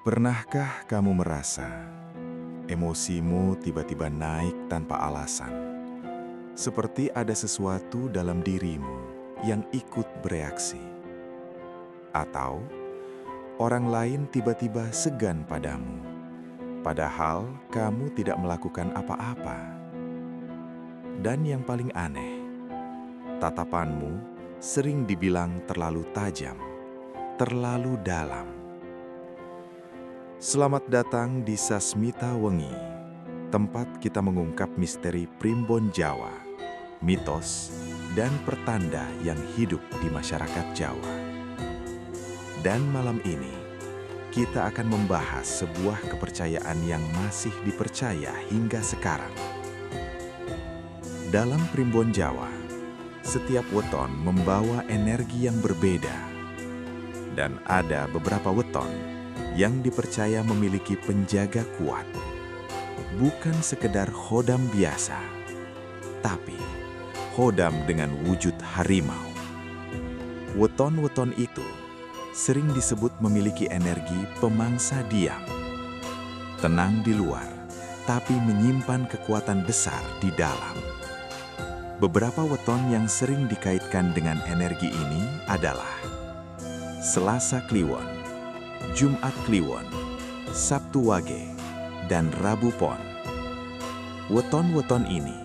Pernahkah kamu merasa emosimu tiba-tiba naik tanpa alasan? Seperti ada sesuatu dalam dirimu yang ikut bereaksi. Atau orang lain tiba-tiba segan padamu, padahal kamu tidak melakukan apa-apa. Dan yang paling aneh, tatapanmu sering dibilang terlalu tajam, terlalu dalam. Selamat datang di Sasmita Wengi, tempat kita mengungkap misteri Primbon Jawa, mitos, dan pertanda yang hidup di masyarakat Jawa. Dan malam ini, kita akan membahas sebuah kepercayaan yang masih dipercaya hingga sekarang. Dalam Primbon Jawa, setiap weton membawa energi yang berbeda. Dan ada beberapa weton yang dipercaya memiliki penjaga kuat. Bukan sekedar khodam biasa, tapi khodam dengan wujud harimau. Weton-weton itu sering disebut memiliki energi pemangsa diam. Tenang di luar, tapi menyimpan kekuatan besar di dalam. Beberapa weton yang sering dikaitkan dengan energi ini adalah Selasa Kliwon, Jumat Kliwon, Sabtu Wage, dan Rabu Pon. Weton-weton ini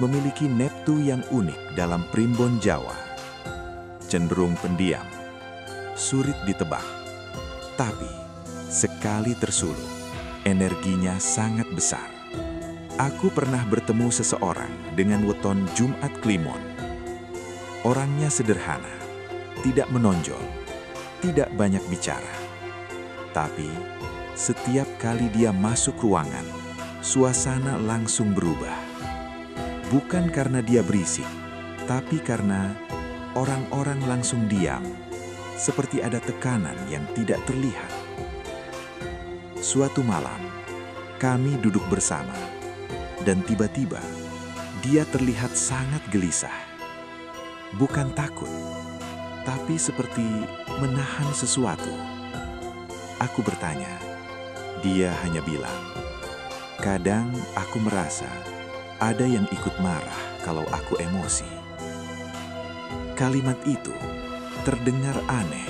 memiliki neptu yang unik dalam Primbon Jawa. Cenderung pendiam, sulit ditebak, tapi sekali tersuluk, energinya sangat besar. Aku pernah bertemu seseorang dengan weton Jumat Kliwon. Orangnya sederhana, tidak menonjol, tidak banyak bicara. Tapi, setiap kali dia masuk ruangan, suasana langsung berubah. Bukan karena dia berisik, tapi karena orang-orang langsung diam, seperti ada tekanan yang tidak terlihat. Suatu malam, kami duduk bersama, dan tiba-tiba dia terlihat sangat gelisah. Bukan takut, tapi seperti menahan sesuatu. Aku bertanya, dia hanya bilang, "Kadang aku merasa ada yang ikut marah kalau aku emosi." Kalimat itu terdengar aneh,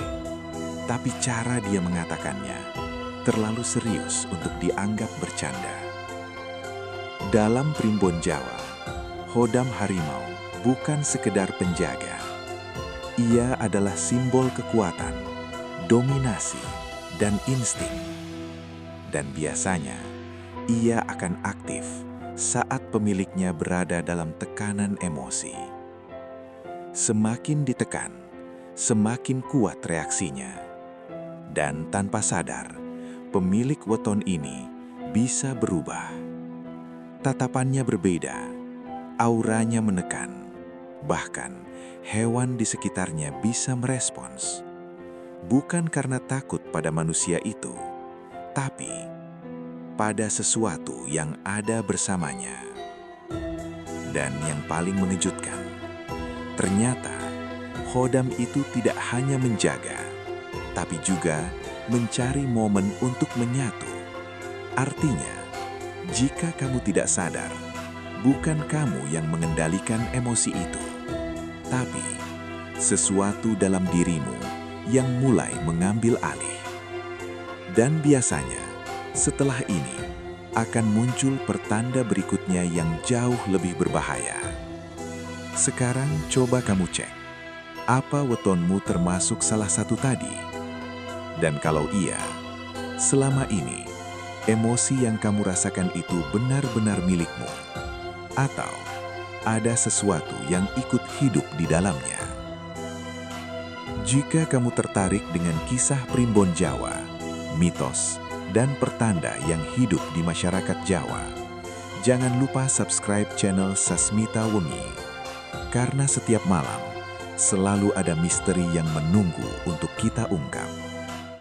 tapi cara dia mengatakannya terlalu serius untuk dianggap bercanda. Dalam Primbon Jawa, khodam harimau bukan sekedar penjaga. Ia adalah simbol kekuatan, dominasi, dan insting. Dan biasanya, ia akan aktif saat pemiliknya berada dalam tekanan emosi. Semakin ditekan, semakin kuat reaksinya. Dan tanpa sadar, pemilik weton ini bisa berubah. Tatapannya berbeda, auranya menekan, bahkan hewan di sekitarnya bisa merespons. Bukan karena takut pada manusia itu, tapi pada sesuatu yang ada bersamanya. Dan yang paling mengejutkan, ternyata khodam itu tidak hanya menjaga, tapi juga mencari momen untuk menyatu. Artinya, jika kamu tidak sadar, bukan kamu yang mengendalikan emosi itu, tapi sesuatu dalam dirimu yang mulai mengambil alih. Dan biasanya, setelah ini, akan muncul pertanda berikutnya yang jauh lebih berbahaya. Sekarang coba kamu cek, apa wetonmu termasuk salah satu tadi? Dan kalau iya, selama ini, emosi yang kamu rasakan itu benar-benar milikmu? Atau ada sesuatu yang ikut hidup di dalamnya? Jika kamu tertarik dengan kisah Primbon Jawa, mitos, dan pertanda yang hidup di masyarakat Jawa, jangan lupa subscribe channel Sasmita Wengi. Karena setiap malam, selalu ada misteri yang menunggu untuk kita ungkap.